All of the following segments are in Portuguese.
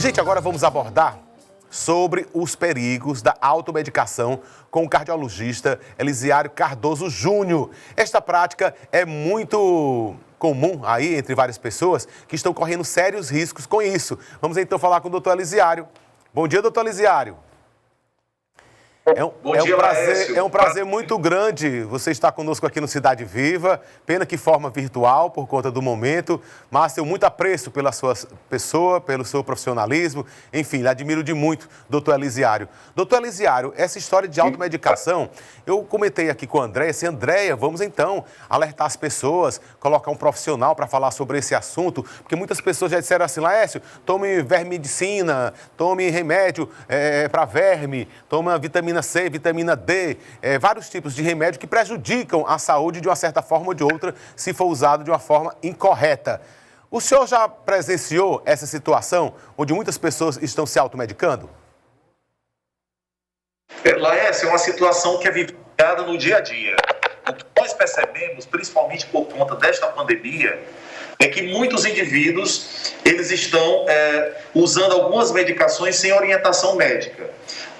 Gente, agora vamos abordar sobre os perigos da automedicação com o cardiologista Elisiário Cardoso Júnior. Esta prática é muito comum aí entre várias pessoas que estão correndo sérios riscos com isso. Vamos então falar com o doutor Elisiário. Bom dia, doutor Elisiário. É um prazer muito grande você estar conosco aqui no Cidade Viva. Pena que forma virtual por conta do momento, mas tenho muito apreço pela sua pessoa, pelo seu profissionalismo. Enfim, lhe admiro de muito, doutor Elisiário. Doutor Elisiário, essa história de automedicação, eu comentei aqui com a Andréia. Andréia, vamos então alertar as pessoas, colocar um profissional para falar sobre esse assunto, porque muitas pessoas já disseram assim: Laércio, tome vermictina, tome remédio para verme, tome vitamina C, vitamina D, vários tipos de remédio que prejudicam a saúde de uma certa forma ou de outra, se for usado de uma forma incorreta. O senhor já presenciou essa situação onde muitas pessoas estão se automedicando? Laércio, é uma situação que é vivida no dia a dia. O que nós percebemos, principalmente por conta desta pandemia, é que muitos indivíduos eles estão usando algumas medicações sem orientação médica.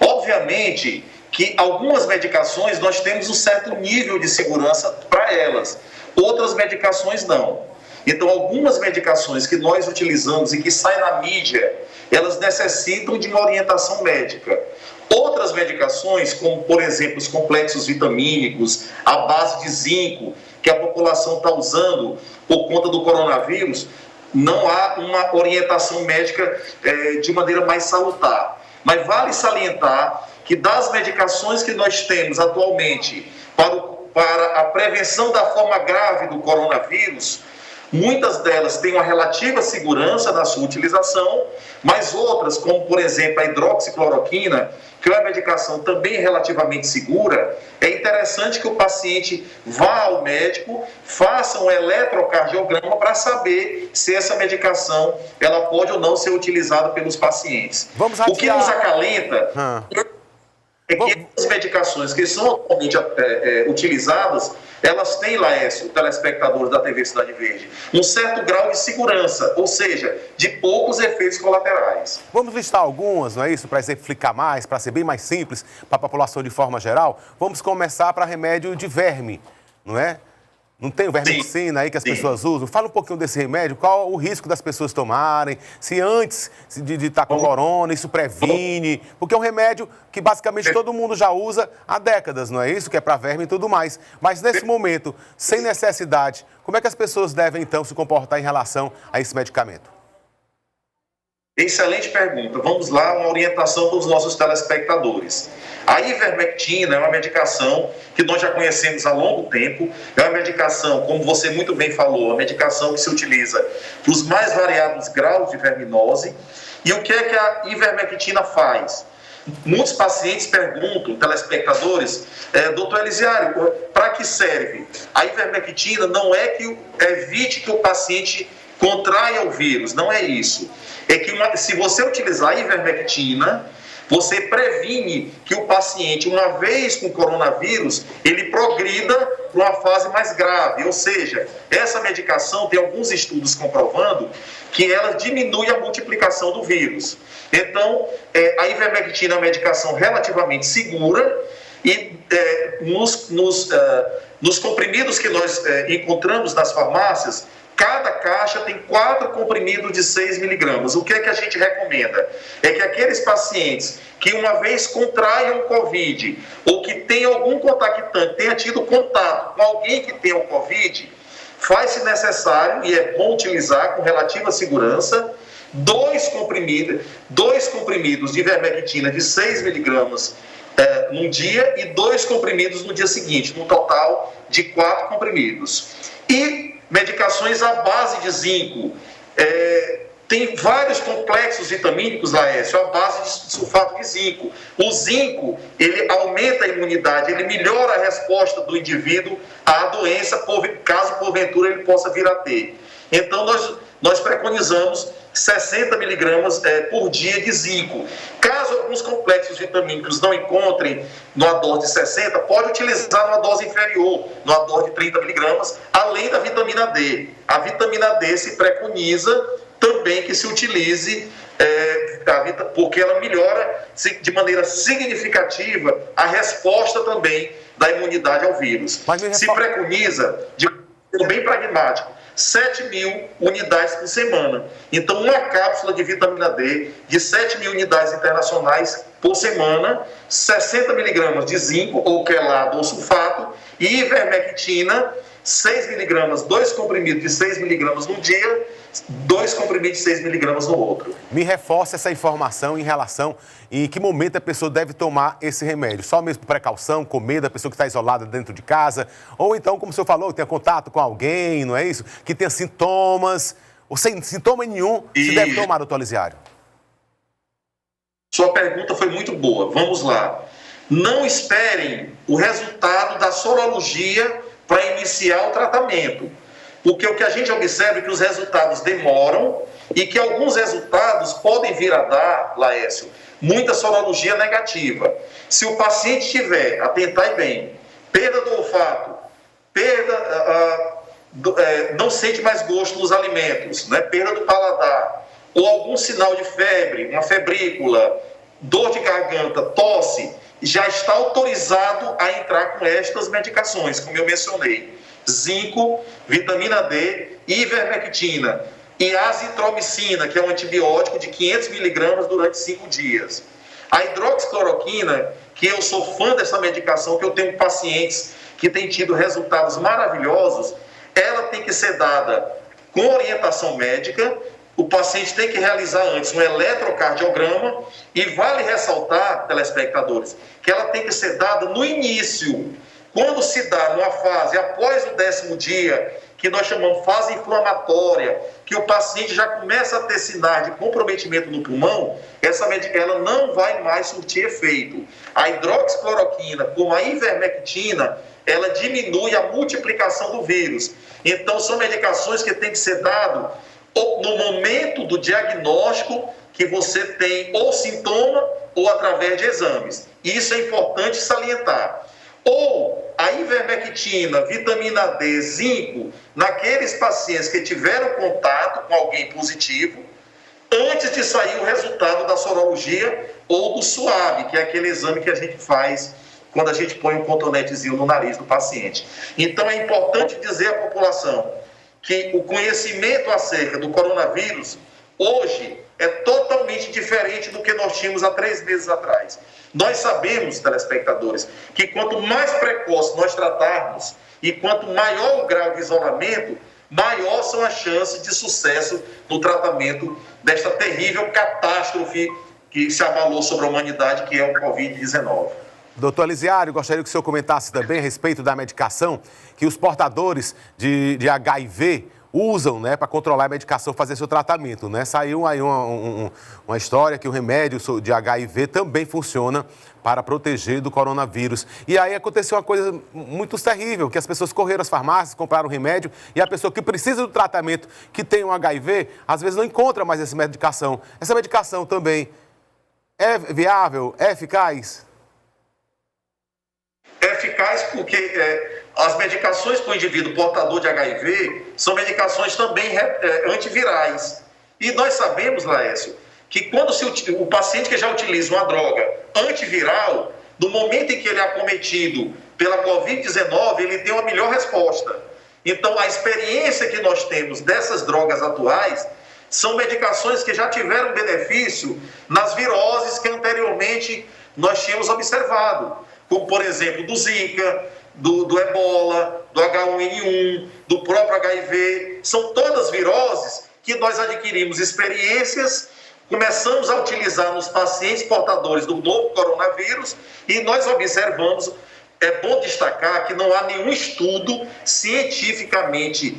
Obviamente que algumas medicações nós temos um certo nível de segurança para elas, outras medicações não. Então, algumas medicações que nós utilizamos e que saem na mídia, elas necessitam de uma orientação médica. Outras medicações, como por exemplo os complexos vitamínicos, a base de zinco, que a população está usando por conta do coronavírus, não há uma orientação médica de maneira mais salutar. Mas vale salientar que das medicações que nós temos atualmente para a prevenção da forma grave do coronavírus, muitas delas têm uma relativa segurança na sua utilização, mas outras, como por exemplo a hidroxicloroquina, que é uma medicação também relativamente segura, é interessante que o paciente vá ao médico, faça um eletrocardiograma para saber se essa medicação ela pode ou não ser utilizada pelos pacientes. O que nos acalenta é que as medicações que são atualmente utilizadas, elas têm, Laércio, telespectadores da TV Cidade Verde, um certo grau de segurança, ou seja, de poucos efeitos colaterais. Vamos listar algumas, não é isso? Para exemplificar mais, para ser bem mais simples para a população de forma geral. Vamos começar para remédio de verme, não é? Não tem o vermictina aí que as pessoas usam? Fala um pouquinho desse remédio, qual o risco das pessoas tomarem, se antes de estar com corona, isso previne, porque é um remédio que basicamente todo mundo já usa há décadas, não é isso? Que é para verme e tudo mais. Mas nesse momento, sem necessidade, como é que as pessoas devem então se comportar em relação a esse medicamento? Excelente pergunta. Vamos lá, uma orientação para os nossos telespectadores. A ivermectina é uma medicação que nós já conhecemos há longo tempo. É uma medicação, como você muito bem falou, uma medicação que se utiliza para os mais variados graus de verminose. E o que é que a ivermectina faz? Muitos pacientes perguntam, telespectadores, doutor Elisiário, para que serve? A ivermectina não é que evite que o paciente contraia o vírus, não é isso. É que se você utilizar a ivermectina, você previne que o paciente, uma vez com coronavírus, ele progrida para uma fase mais grave. Ou seja, essa medicação tem alguns estudos comprovando que ela diminui a multiplicação do vírus. Então, a ivermectina é uma medicação relativamente segura e nos comprimidos que nós encontramos nas farmácias, cada caixa tem 4 comprimidos de 6 miligramas. O que é que a gente recomenda? É que aqueles pacientes que uma vez contraiam o Covid ou que tem algum contactante, tenha tido contato com alguém que tenha o Covid, faz-se necessário, e é bom utilizar com relativa segurança, 2 comprimidos de ivermectina de 6 miligramas num dia e 2 comprimidos no dia seguinte, no total de 4 comprimidos. E medicações à base de zinco. Tem vários complexos vitamínicos, Laércio, à base de sulfato de zinco. O zinco, ele aumenta a imunidade, ele melhora a resposta do indivíduo à doença, caso porventura ele possa vir a ter. Então, nós preconizamos 60 miligramas por dia de zinco. Caso alguns complexos vitamínicos não encontrem numa dose de 60, pode utilizar numa dose inferior, numa dose de 30 miligramas, além da vitamina D. A vitamina D se preconiza também que se utilize porque ela melhora de maneira significativa a resposta também da imunidade ao vírus. Se preconiza, de modo bem pragmático, 7.000 unidades por semana. Então, uma cápsula de vitamina D de 7.000 unidades internacionais por semana, 60 miligramas de zinco, ou quelado ou sulfato, e ivermectina, 6 miligramas, 2 comprimidos de 6 miligramas no dia, 2 comprimidos de 6 miligramas no outro. Me reforça essa informação em relação em que momento a pessoa deve tomar esse remédio. Só mesmo por precaução, com medo da pessoa que está isolada dentro de casa, ou então, como o senhor falou, tenha contato com alguém, não é isso? Que tenha sintomas, ou sem sintoma nenhum, se deve tomar, doutor Alisiário. Sua pergunta foi muito boa. Vamos lá. Não esperem o resultado da sorologia para iniciar o tratamento. Porque o que a gente observa é que os resultados demoram e que alguns resultados podem vir a dar, Laércio, muita sorologia negativa. Se o paciente tiver, atentai bem, perda do olfato, não sente mais gosto nos alimentos, né? Perda do paladar, ou algum sinal de febre, uma febrícula, dor de garganta, tosse, já está autorizado a entrar com estas medicações, como eu mencionei. Zinco, vitamina D, ivermectina e azitromicina, que é um antibiótico de 500 miligramas durante 5 dias. A hidroxicloroquina, que eu sou fã dessa medicação, que eu tenho pacientes que têm tido resultados maravilhosos, ela tem que ser dada com orientação médica. O paciente tem que realizar antes um eletrocardiograma e vale ressaltar, telespectadores, que ela tem que ser dada no início. Quando se dá numa fase após o 10º dia, que nós chamamos fase inflamatória, que o paciente já começa a ter sinais de comprometimento no pulmão, essa medicação ela não vai mais surtir efeito. A hidroxicloroquina, como a ivermectina, ela diminui a multiplicação do vírus. Então, são medicações que têm que ser dadas no momento do diagnóstico que você tem ou sintoma ou através de exames. Isso é importante salientar. Ou a ivermectina, vitamina D, zinco, naqueles pacientes que tiveram contato com alguém positivo, antes de sair o resultado da sorologia ou do SUAB, que é aquele exame que a gente faz quando a gente põe um cotonetezinho no nariz do paciente. Então é importante dizer à população que o conhecimento acerca do coronavírus hoje é totalmente diferente do que nós tínhamos há 3 meses atrás. Nós sabemos, telespectadores, que quanto mais precoce nós tratarmos e quanto maior o grau de isolamento, maior são as chances de sucesso no tratamento desta terrível catástrofe que se abalou sobre a humanidade, que é o Covid-19. Doutor Alisiário, gostaria que o senhor comentasse também a respeito da medicação que os portadores de HIV usam, né, para controlar a medicação, fazer seu tratamento, né? Saiu aí uma história que o remédio de HIV também funciona para proteger do coronavírus. E aí aconteceu uma coisa muito terrível, que as pessoas correram às farmácias, compraram o remédio, e a pessoa que precisa do tratamento, que tem um HIV, às vezes não encontra mais essa medicação. Essa medicação também é viável, é eficaz? É eficaz porque as medicações para o indivíduo portador de HIV são medicações também antivirais. E nós sabemos, Laércio, que quando o paciente que já utiliza uma droga antiviral, no momento em que ele é acometido pela Covid-19, ele tem uma melhor resposta. Então, a experiência que nós temos dessas drogas atuais são medicações que já tiveram benefício nas viroses que anteriormente nós tínhamos observado, como, por exemplo, do Zika, do Ebola, do H1N1, do próprio HIV. São todas viroses que nós adquirimos experiências, começamos a utilizar nos pacientes portadores do novo coronavírus e nós observamos, é bom destacar que não há nenhum estudo cientificamente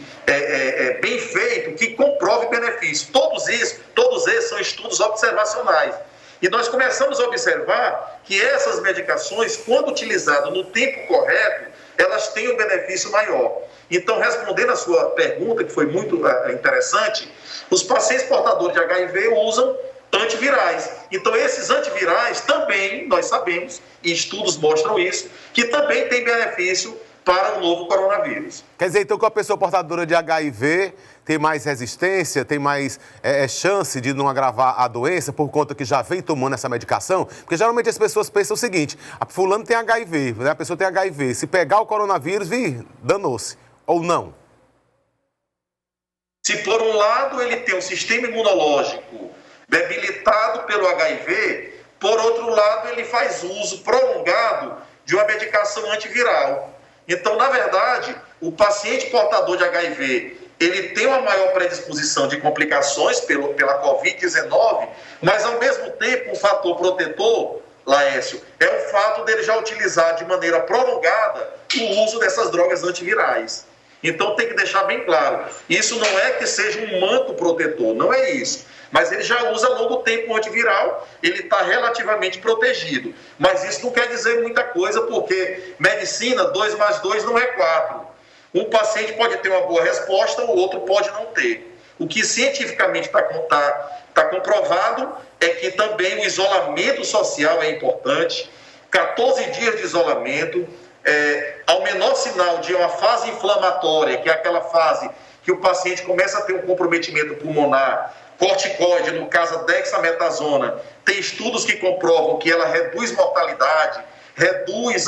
bem feito que comprove benefício. Todos esses são estudos observacionais. E nós começamos a observar que essas medicações, quando utilizadas no tempo correto, elas têm um benefício maior. Então, respondendo a sua pergunta, que foi muito interessante, os pacientes portadores de HIV usam antivirais. Então, esses antivirais também, nós sabemos, e estudos mostram isso, que também tem benefício para o novo coronavírus. Quer dizer, então, que a pessoa portadora de HIV ter mais resistência, ter mais chance de não agravar a doença por conta que já vem tomando essa medicação? Porque geralmente as pessoas pensam o seguinte, a fulano tem HIV, né? A pessoa tem HIV, se pegar o coronavírus, danou-se, ou não? Se por um lado ele tem um sistema imunológico debilitado pelo HIV, por outro lado ele faz uso prolongado de uma medicação antiviral. Então, na verdade, o paciente portador de HIV, ele tem uma maior predisposição de complicações pela Covid-19, mas ao mesmo tempo um fator protetor, Laércio, é o fato dele já utilizar de maneira prolongada o uso dessas drogas antivirais. Então tem que deixar bem claro, isso não é que seja um manto protetor, não é isso. Mas ele já usa há longo tempo o antiviral, ele está relativamente protegido. Mas isso não quer dizer muita coisa, porque medicina, 2 mais 2 não é 4. Um paciente pode ter uma boa resposta, o outro pode não ter. O que cientificamente está comprovado é que também o isolamento social é importante, 14 dias de isolamento, ao menor sinal de uma fase inflamatória, que é aquela fase que o paciente começa a ter um comprometimento pulmonar, corticoide, no caso a dexametasona, tem estudos que comprovam que ela reduz mortalidade, reduz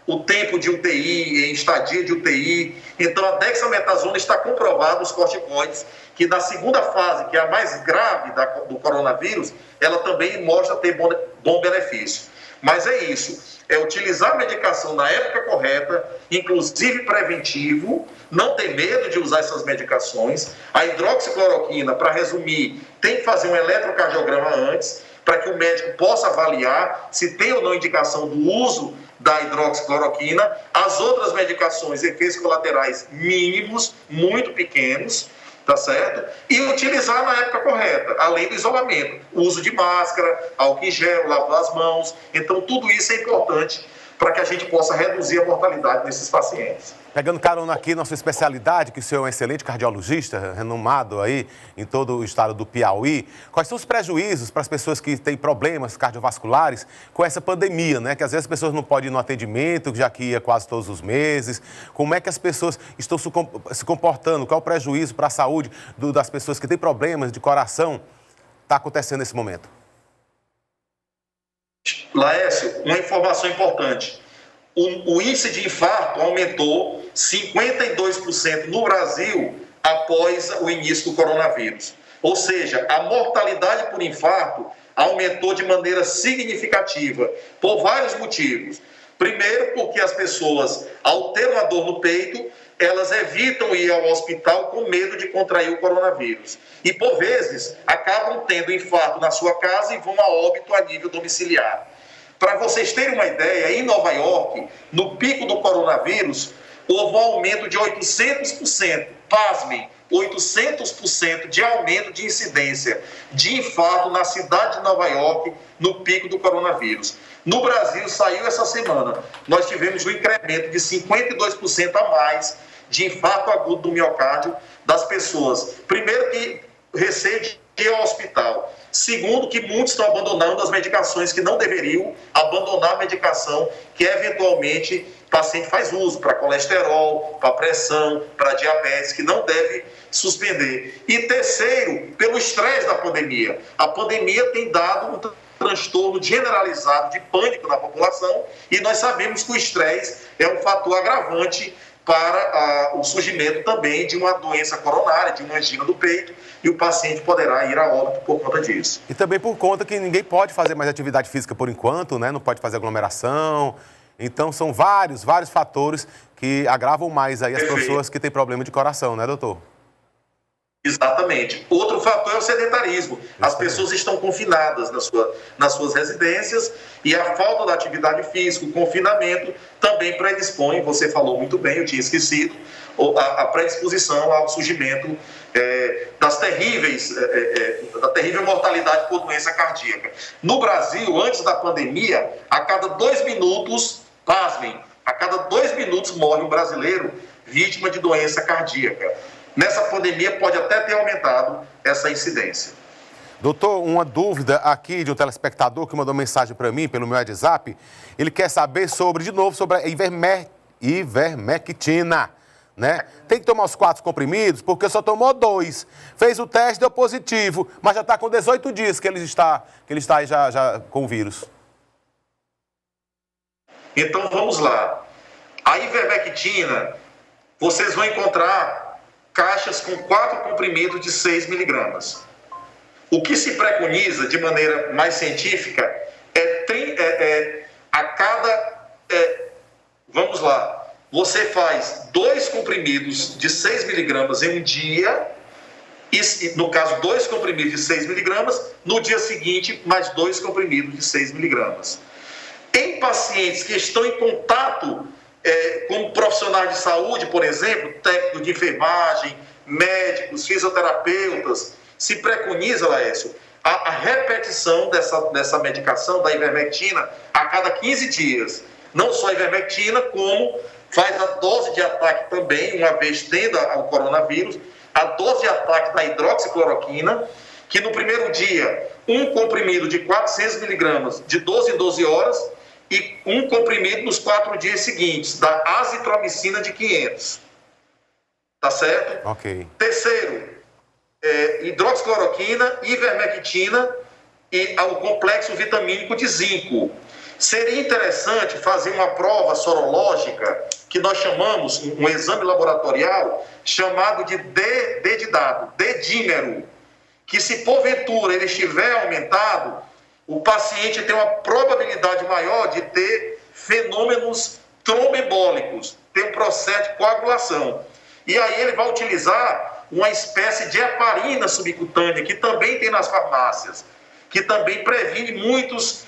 o tempo de UTI, em estadia de UTI. Então a dexametasona está comprovado, os corticoides, que na segunda fase, que é a mais grave do coronavírus, ela também mostra ter bom benefício. Mas é isso, é utilizar a medicação na época correta, inclusive preventivo, não ter medo de usar essas medicações. A hidroxicloroquina, para resumir, tem que fazer um eletrocardiograma antes, para que o médico possa avaliar se tem ou não indicação do uso da hidroxicloroquina. As outras medicações, efeitos colaterais mínimos, muito pequenos, tá certo? E utilizar na época correta, além do isolamento. O uso de máscara, álcool em gel, lavar as mãos. Então, tudo isso é importante para que a gente possa reduzir a mortalidade desses pacientes. Pegando carona aqui na sua especialidade, que o senhor é um excelente cardiologista, renomado aí em todo o estado do Piauí, quais são os prejuízos para as pessoas que têm problemas cardiovasculares com essa pandemia, né? Que às vezes as pessoas não podem ir no atendimento, já que ia quase todos os meses. Como é que as pessoas estão se comportando? Qual é o prejuízo para a saúde das pessoas que têm problemas de coração? Está acontecendo nesse momento. Laércio, uma informação importante. O índice de infarto aumentou 52% no Brasil após o início do coronavírus. Ou seja, a mortalidade por infarto aumentou de maneira significativa, por vários motivos. Primeiro, porque as pessoas, ao ter uma dor no peito, elas evitam ir ao hospital com medo de contrair o coronavírus. E, por vezes, acabam tendo infarto na sua casa e vão a óbito a nível domiciliar. Para vocês terem uma ideia, em Nova York, no pico do coronavírus, houve um aumento de 800%. Pasmem, 800% de aumento de incidência de infarto na cidade de Nova York no pico do coronavírus. No Brasil, saiu essa semana, nós tivemos um incremento de 52% a mais de infarto agudo do miocárdio das pessoas. Primeiro, que receio de ir ao hospital. Segundo, que muitos estão abandonando as medicações que não deveriam abandonar a medicação que eventualmente o paciente faz uso para colesterol, para pressão, para diabetes, que não deve suspender. E terceiro, pelo estresse da pandemia. A pandemia tem dado um transtorno generalizado de pânico na população e nós sabemos que o estresse é um fator agravante para o surgimento também de uma doença coronária, de uma angina do peito, e o paciente poderá ir a óbito por conta disso. E também por conta que ninguém pode fazer mais atividade física por enquanto, né? Não pode fazer aglomeração. Então, são vários fatores que agravam mais aí as pessoas que têm problema de coração, né, doutor? Exatamente. Outro fator é o sedentarismo. As pessoas estão confinadas nas suas residências e a falta da atividade física, o confinamento, também predispõe, você falou muito bem, eu tinha esquecido, a predisposição ao surgimento da terrível mortalidade por doença cardíaca. No Brasil, antes da pandemia, a cada 2 minutos, pasmem, a cada 2 minutos morre um brasileiro vítima de doença cardíaca. Nessa pandemia pode até ter aumentado essa incidência. Doutor, uma dúvida aqui de um telespectador que mandou mensagem para mim pelo meu WhatsApp. Ele quer saber sobre a ivermectina. né? Tem que tomar os 4 comprimidos, porque só tomou 2. Fez o teste, deu positivo, mas já está com 18 dias que ele está aí já com o vírus. Então, vamos lá. A ivermectina, vocês vão encontrar caixas com 4 comprimidos de 6 miligramas. O que se preconiza, de maneira mais científica, vamos lá, você faz 2 comprimidos de 6 miligramas em um dia, e, no caso, 2 comprimidos de 6 miligramas, no dia seguinte, mais 2 comprimidos de 6 miligramas. Em pacientes que estão em contato com profissionais de saúde, por exemplo, técnicos de enfermagem, médicos, fisioterapeutas, se preconiza, Laércio, a repetição dessa medicação, da ivermectina, a cada 15 dias. Não só a ivermectina, como faz a dose de ataque também, uma vez tendo o coronavírus, a dose de ataque da hidroxicloroquina, que no primeiro dia, um comprimido de 400 miligramas de 12 em 12 horas e um comprimido nos 4 dias seguintes, da azitromicina de 500. Tá certo? Ok. Terceiro, hidroxicloroquina, ivermectina e o complexo vitamínico de zinco. Seria interessante fazer uma prova sorológica, que nós chamamos, um exame laboratorial, chamado de D de dado, D-dímero, que se porventura ele estiver aumentado, o paciente tem uma probabilidade maior de ter fenômenos tromboembólicos, tem um processo de coagulação. E aí ele vai utilizar uma espécie de heparina subcutânea, que também tem nas farmácias, que também previne muitos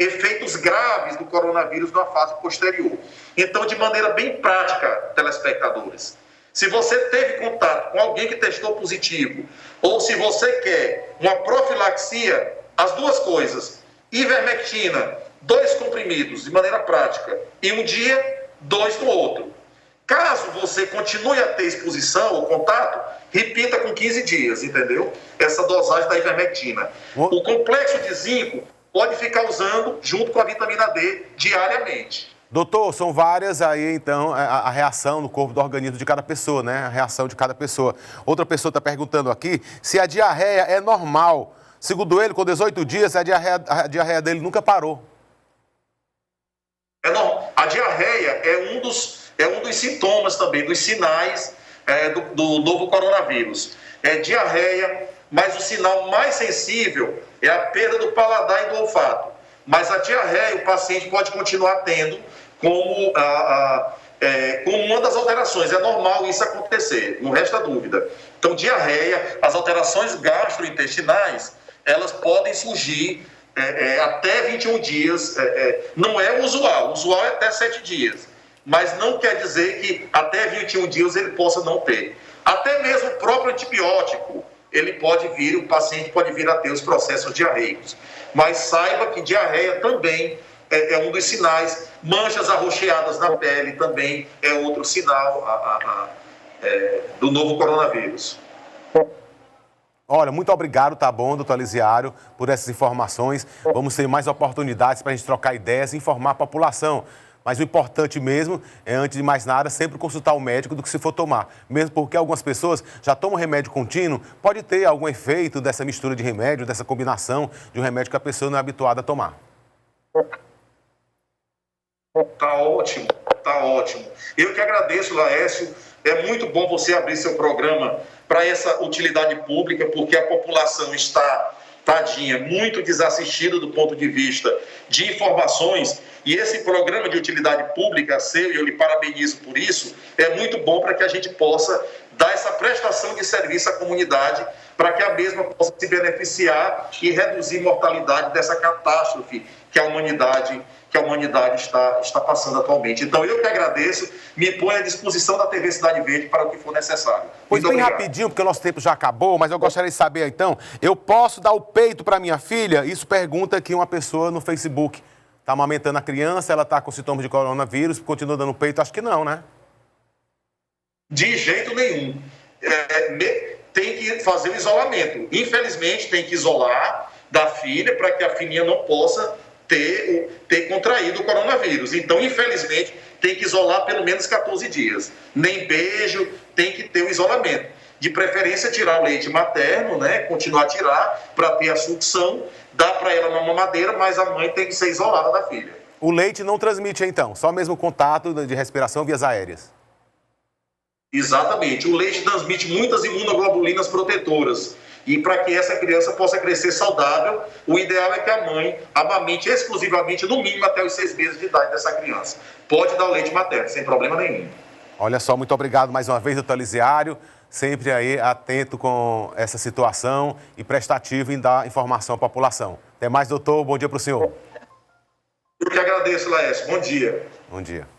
efeitos graves do coronavírus na fase posterior. Então, de maneira bem prática, telespectadores, se você teve contato com alguém que testou positivo, ou se você quer uma profilaxia, as duas coisas, ivermectina, 2 comprimidos de maneira prática, em um dia, 2 no outro. Caso você continue a ter exposição ou contato, repita com 15 dias, entendeu? Essa dosagem da ivermectina. O complexo de zinco pode ficar usando junto com a vitamina D diariamente. Doutor, são várias aí, então, a reação no corpo do organismo de cada pessoa, né? A reação de cada pessoa. Outra pessoa está perguntando aqui se a diarreia é normal. Segundo ele, com 18 dias, a diarreia dele nunca parou. A diarreia é um dos sintomas também, dos sinais do novo coronavírus. É diarreia, mas o sinal mais sensível é a perda do paladar e do olfato. Mas a diarreia o paciente pode continuar tendo como uma das alterações. É normal isso acontecer, não resta dúvida. Então, diarreia, as alterações gastrointestinais, elas podem surgir até 21 dias. Não é o usual é até 7 dias. Mas não quer dizer que até 21 dias ele possa não ter. Até mesmo o próprio antibiótico, o paciente pode vir a ter os processos diarreicos. Mas saiba que diarreia também é um dos sinais. Manchas arroxeadas na pele também é outro sinal do novo coronavírus. Olha, muito obrigado, tá bom, doutor Elisiário, por essas informações. Vamos ter mais oportunidades para a gente trocar ideias e informar a população. Mas o importante mesmo é, antes de mais nada, sempre consultar o médico do que se for tomar. Mesmo porque algumas pessoas já tomam remédio contínuo, pode ter algum efeito dessa mistura de remédio, dessa combinação de um remédio que a pessoa não é habituada a tomar. Tá ótimo, tá ótimo. Eu que agradeço, Laércio. É muito bom você abrir seu programa para essa utilidade pública, porque a população está, tadinha, muito desassistida do ponto de vista de informações. E esse programa de utilidade pública seu, e eu lhe parabenizo por isso, é muito bom para que a gente possa dar essa prestação de serviço à comunidade, para que a mesma possa se beneficiar e reduzir a mortalidade dessa catástrofe que a humanidade está passando atualmente. Então, eu que agradeço, me ponho à disposição da TV Cidade Verde para o que for necessário. Pois bem rapidinho, porque o nosso tempo já acabou, mas eu gostaria de saber, então, eu posso dar o peito para minha filha? Isso pergunta aqui uma pessoa no Facebook. Está amamentando a criança, ela está com sintomas de coronavírus, continua dando peito? Acho que não, né? De jeito nenhum. Tem que fazer o isolamento. Infelizmente, tem que isolar da filha para que a filhinha não possa ter contraído o coronavírus. Então, infelizmente, tem que isolar pelo menos 14 dias. Nem beijo, tem que ter o isolamento. De preferência, tirar o leite materno, né? Continuar a tirar para ter a sucção. Dá para ela uma mamadeira, mas a mãe tem que ser isolada da filha. O leite não transmite, então? Só mesmo contato de respiração vias aéreas? Exatamente. O leite transmite muitas imunoglobulinas protetoras. E para que essa criança possa crescer saudável, o ideal é que a mãe amamente exclusivamente, no mínimo, até os 6 meses de idade dessa criança. Pode dar o leite materno, sem problema nenhum. Olha só, muito obrigado mais uma vez, doutor Elisiário. Sempre aí atento com essa situação e prestativo em dar informação à população. Até mais, doutor. Bom dia para o senhor. Eu que agradeço, Laércio. Bom dia. Bom dia.